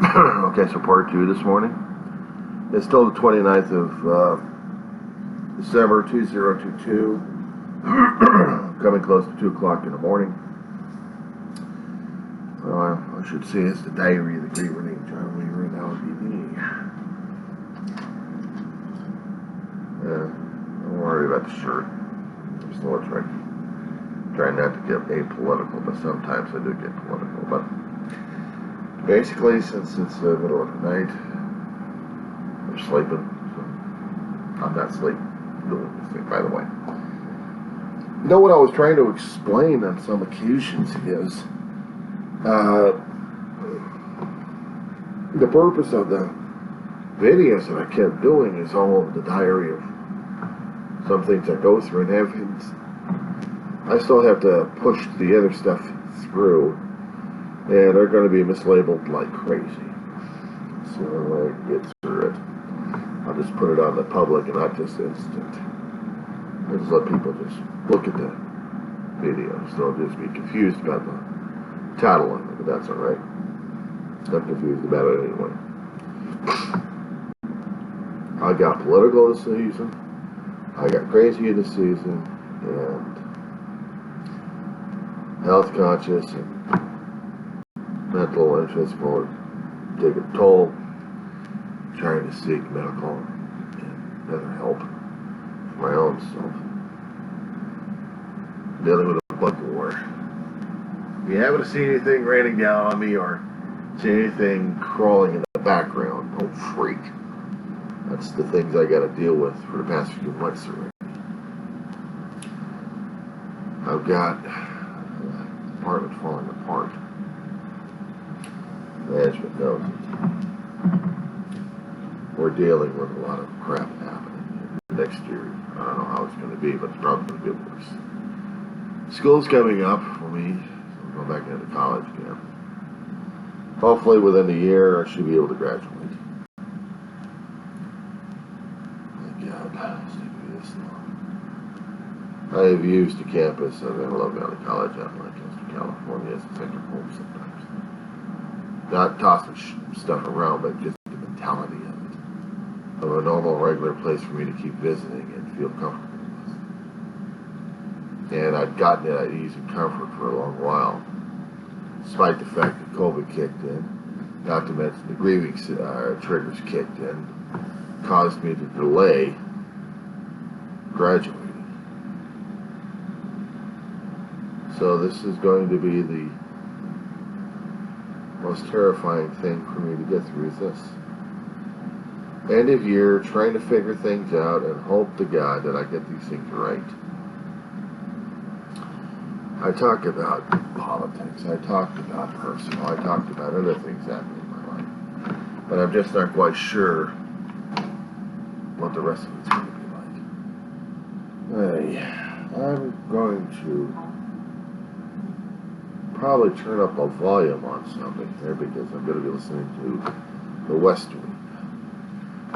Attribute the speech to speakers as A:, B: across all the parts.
A: Okay, so part two this morning. It's still the 29th of December 2022, coming close to 2 o'clock in the morning. Well, I should say it's the diary of the great Renee John Weaver, and that would be me. Don't worry about the shirt. I'm still trying not to get apolitical, but sometimes I do get political. But basically, since it's the middle of the night, I'm sleeping. So I'm not sleeping doing this thing, by the way. You know what I was trying to explain on some occasions is the purpose of the videos that I kept doing is all of the diary of some things I go through, and I still have to push the other stuff through, and they're going to be mislabeled like crazy. So when I get through it, I'll just put it on the public and not just instant. I just let people just look at the videos. They'll just be confused about the title of it, but that's alright. I'm confused about it anyway. I got political this season. I got crazy this season, and health conscious and mental and physical take a toll, trying to seek medical and other help for my own self. Dealing with a bug war. If you happen to see anything raining down on me or see anything crawling in the background, don't freak. That's the things I got to deal with for the past few months already. I've got the apartment falling apart. Management knows it. We're dealing with a lot of crap happening next year. I don't know how it's going to be, but it's probably going to get worse. School's coming up for me, so I'm going back into college again. Hopefully within a year I should be able to graduate. I have used the campus of Antelope Valley College out in Lancaster, California as a second home sometimes. Not tossing stuff around, but just the mentality of a normal, regular place for me to keep visiting and feel comfortable with. And I'd gotten it at ease and comfort for a long while, despite the fact that COVID kicked in, not to mention the grieving triggers kicked in, caused me to delay graduating. So this is going to be the most terrifying thing for me to get through is this. End of year, trying to figure things out and hope to God that I get these things right. I talk about politics, I talked about personal, I talked about other things happening in my life. But I'm just not quite sure what the rest of it's going to be like. I'm going to probably turn up a volume on something here because I'm going to be listening to The West Wing.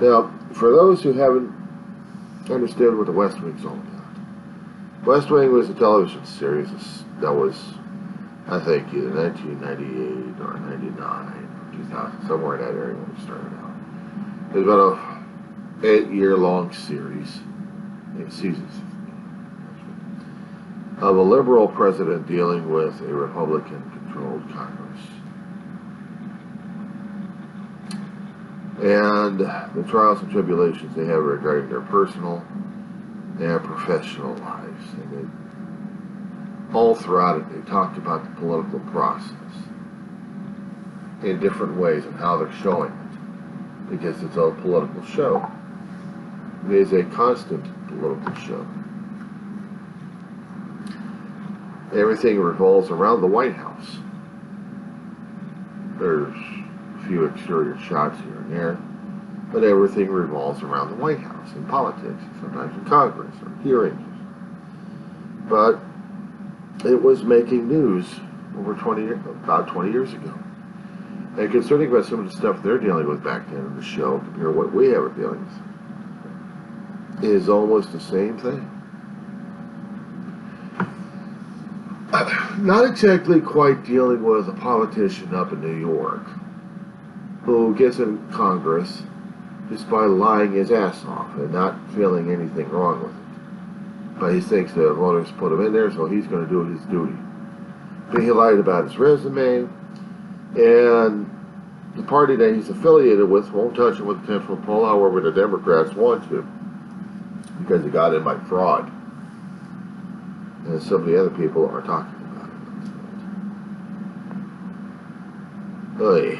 A: Now, for those who haven't understood what The West Wing's all about, West Wing was a television series that was, I think, either 1998 or 99 or 2000, somewhere in that area when it started out. It was about a 8-year-long series, seasons, of a liberal president dealing with a Republican-controlled Congress. And the trials and tribulations they have regarding their personal and professional lives. And all throughout it, they talked about the political process in different ways and how they're showing it, because it's a political show. It is a constant political show. Everything revolves around the White House. There's a few exterior shots here and there, but everything revolves around the White House in politics, sometimes in Congress or hearings. But it was making news over about 20 years ago. And concerning about some of the stuff they're dealing with back then in the show compared to what we have are dealing with, is almost the same thing. Not exactly quite dealing with a politician up in New York, who gets in Congress just by lying his ass off and not feeling anything wrong with it. But he thinks the voters put him in there, so he's going to do his duty. But he lied about his resume, and the party that he's affiliated with won't touch him with a 10-foot pole, however the Democrats want to, because he got in by fraud. And some of the other people are talking about it. Oy.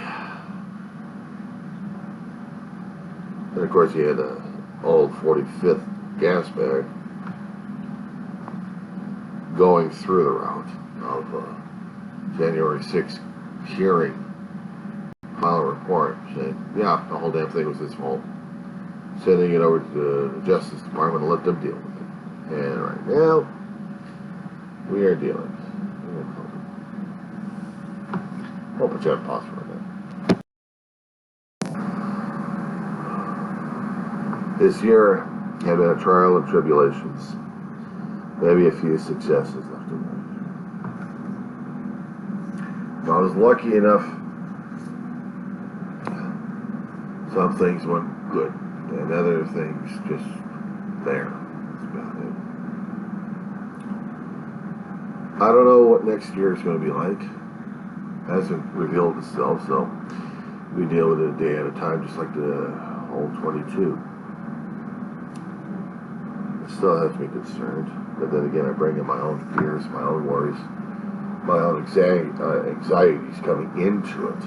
A: And of course, he had an old 45th gas bag going through the route of January 6th hearing, file a report saying, yeah, the whole damn thing was his fault. Sending it over to the Justice Department and let them deal with it. And right now, we are dealing. I'll put you on pause for a minute. This year had been a trial of tribulations. Maybe a few successes left to right. I was lucky enough. Some things went good, and other things just there. That's about it. I don't know what next year is going to be like. It hasn't revealed itself, so we deal with it a day at a time, just like the whole 22. It still has me concerned, but then again, I bring in my own fears, my own worries, my own anxieties coming into it.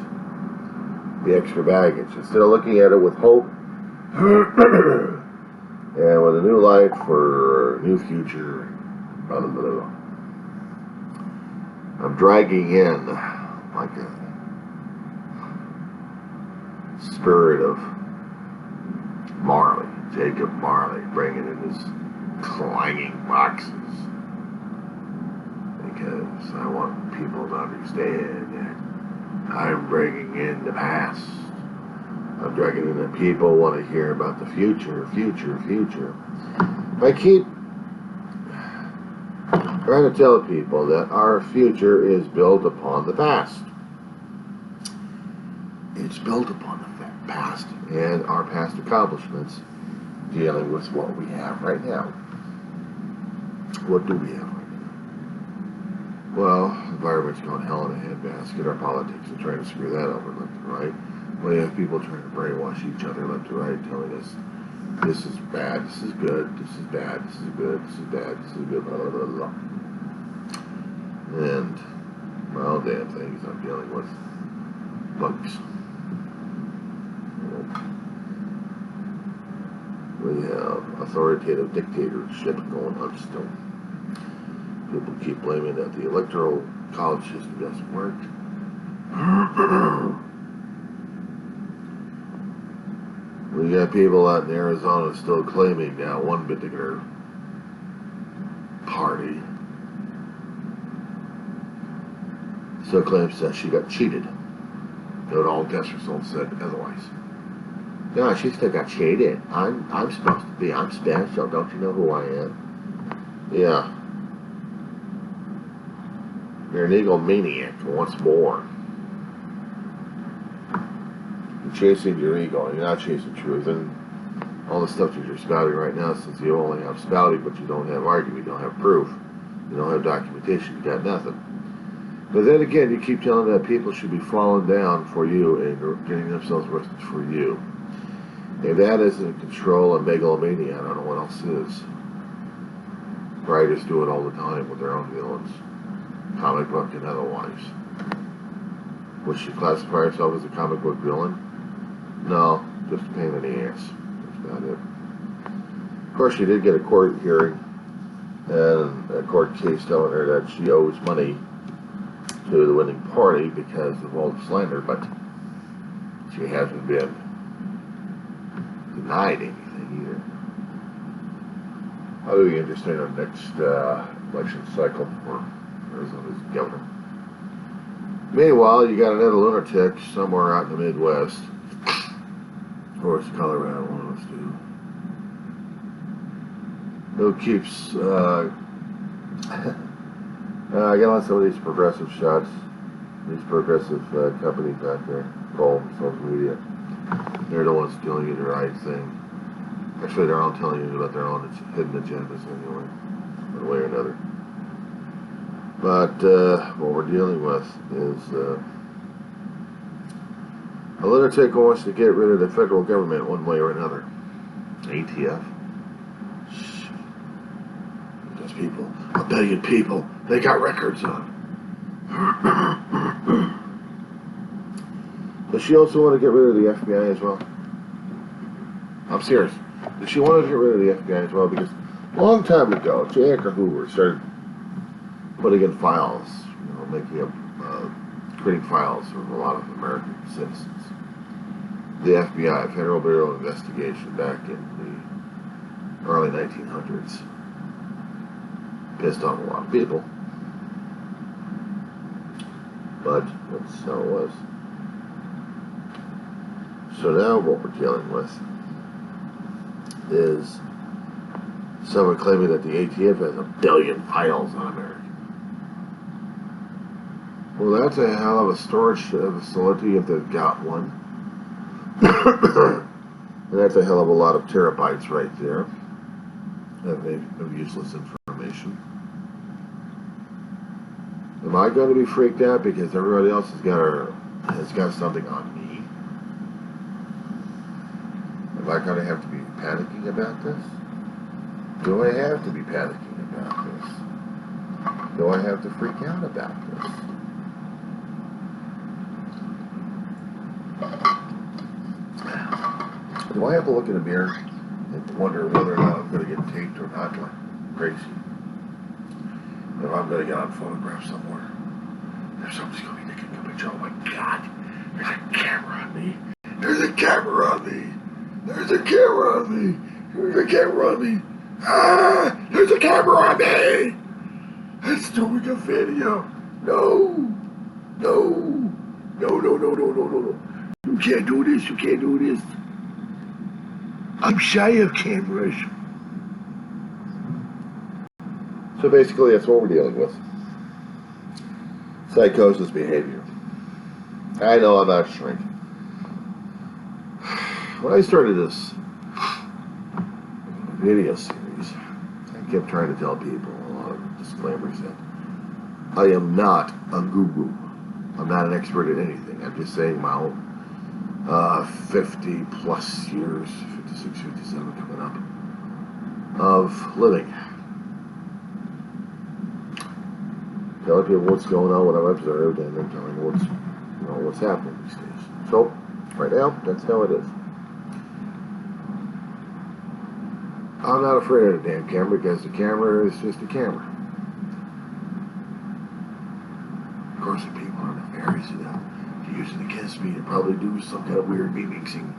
A: The extra baggage. Instead of looking at it with hope and with a new light for a new future, blah, blah, blah. I'm dragging in like a spirit of Marley, Jacob Marley, bringing in his clanging boxes, because I want people to understand that I'm bringing in the past. I'm dragging in the people want to hear about the future. I keep trying to tell people that our future is built upon the past. It's built upon the past and our past accomplishments dealing with what we have right now. What do we have right now? Well, the environment's going hell in a handbasket. Our politics are trying to screw that over left and right. We have people trying to brainwash each other left and right, telling us this is bad, this is good, this is bad, this is good, this is bad, this is good, blah, blah, blah, blah. And, well, damn things, I'm dealing with bugs. We have authoritative dictatorship going on still. People keep blaming that the electoral college system doesn't work. We got people out in Arizona still claiming now one particular party still claims that she got cheated. Though all test results said otherwise. No, she still got cheated. I'm supposed to be. I'm special. Don't you know who I am? Yeah. You're an egomaniac once more. You're chasing your ego. You're not chasing truth. And all the stuff that you're spouting right now, since you only have spouting, but you don't have argument, you don't have proof, you don't have documentation, you got nothing. But then again, you keep telling that people should be falling down for you and getting themselves arrested for you. If that isn't control and megalomania, I don't know what else is. Writers do it all the time with their own villains, comic book and otherwise. Would she classify herself as a comic book villain? No, just a pain in the ass. That's about it. Of course, she did get a court hearing and a court case telling her that she owes money to the winning party because of all the slander, but she hasn't been denied anything either. That'll be interesting on the next election cycle for Arizona's governor. Meanwhile, you got another lunatic somewhere out in the Midwest. Of course, Colorado, one of us do. Who keeps, I get on some of these progressive shots. These progressive companies out there, call them social media, they're the ones telling you the right thing. Actually, they're all telling you about their own hidden agendas anyway, one way or another. But what we're dealing with is a lunatic who wants to get rid of the federal government one way or another. ATF? Shh. Those people, 1 billion people, they got records on. Does she also want to get rid of the FBI as well? I'm serious. Does she want to get rid of the FBI as well? Because a long time ago, J. Edgar Hoover started putting in files, making up, creating files of a lot of American citizens. The FBI, Federal Bureau of Investigation, back in the early 1900s, pissed off a lot of people. But that's how it was. So now what we're dealing with is someone claiming that the ATF has 1 billion files on America. Well, that's a hell of a storage facility if they've got one. And that's a hell of a lot of terabytes right there of useless information. Am I going to be freaked out because everybody else has got something on me? Am I going to have to be panicking about this? Do I have to be panicking about this? Do I have to freak out about this? Do I have to look in the mirror and wonder whether or not I'm going to get taped or not, like crazy? If I'm going to get on photograph somewhere, if somebody's going to be taking a picture, oh my God, there's a camera on me. There's a camera on me. There's a camera on me. There's a camera on me. Ah, there's a camera on me. It's doing a video. No. No. No, no, no, no, no, no, no. You can't do this. You can't do this. I'm shy of cameras. So basically, that's what we're dealing with. Psychosis behavior. I know I'm not a shrink. When I started this video series, I kept trying to tell people a lot of disclaimers that I am not a guru. I'm not an expert at anything. I'm just saying my own 50 plus years, 56, 57 coming up, of living. Telling people what's going on, what I've observed, and then telling what's happening these days. So, right now, that's how it is. I'm not afraid of the damn camera because the camera is just a camera. Of course, the people are nefarious enough to use it against me to probably do some kind of weird mimicking.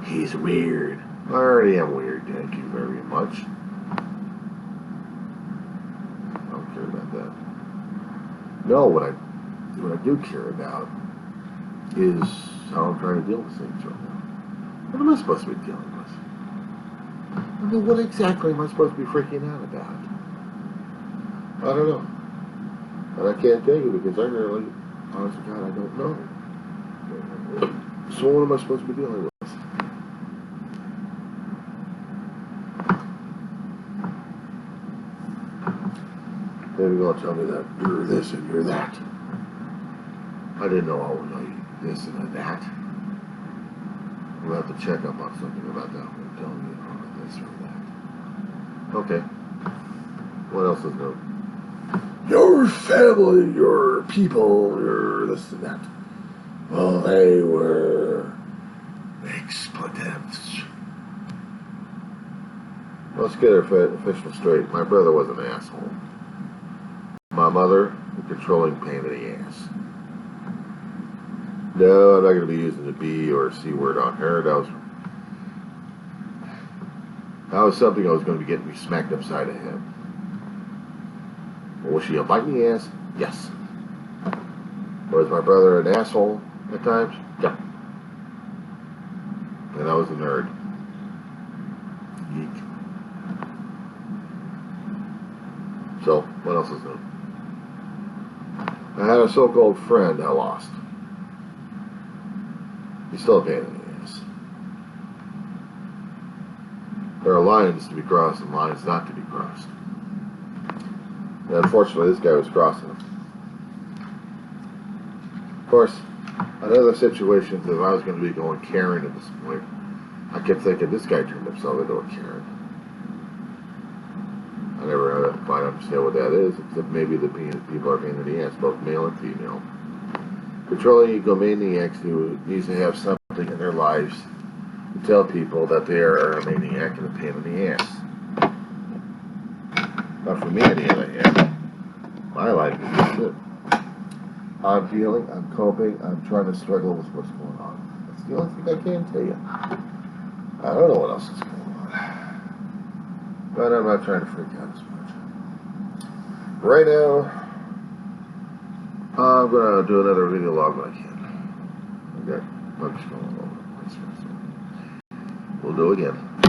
A: He's weird. I already am weird, thank you very much. I don't care about that. No, what I do care about is how I'm trying to deal with things right now. What am I supposed to be dealing with? I mean, what exactly am I supposed to be freaking out about? I don't know. And I can't tell you because I really, honest to God, I don't know. So what am I supposed to be dealing with? Maybe you're going to tell me that you're this and you're that. I didn't know I was this and that. We'll have to check up on something about that one. Tell me this or that. Okay. What else is new? Your family, your people, your this and that. Well, they were expletives. Let's get our official straight. My brother was an asshole. My mother, a controlling pain in the ass. No, I'm not going to be using the B or C word on her. That was something I was going to be getting me smacked upside the head. Was she a bite in the ass? Yes. Was my brother an asshole at times? Yeah. And I was a nerd. Geek. So, what else is new? I had a so-called friend I lost. He's still a pain in the ass. There are lines to be crossed and lines not to be crossed. And unfortunately, this guy was crossing them. Of course, in other situations, if I was going to be going Karen at this point, I kept thinking this guy turned himself into a Karen. I never quite understand what that is, except maybe the people are pain in the ass, both male and female. Controlling egomaniacs who needs to have something in their lives to tell people that they are a maniac and a pain in the ass. But for me, on the other hand, my life is just it. I'm healing, I'm coping, I'm trying to struggle with what's going on. That's the only thing I can tell you. I don't know what else is going on. But I'm not trying to freak out as much. Right now, I'm going to do another video log when I can. Okay, I'm just going all over the place. We'll do it again.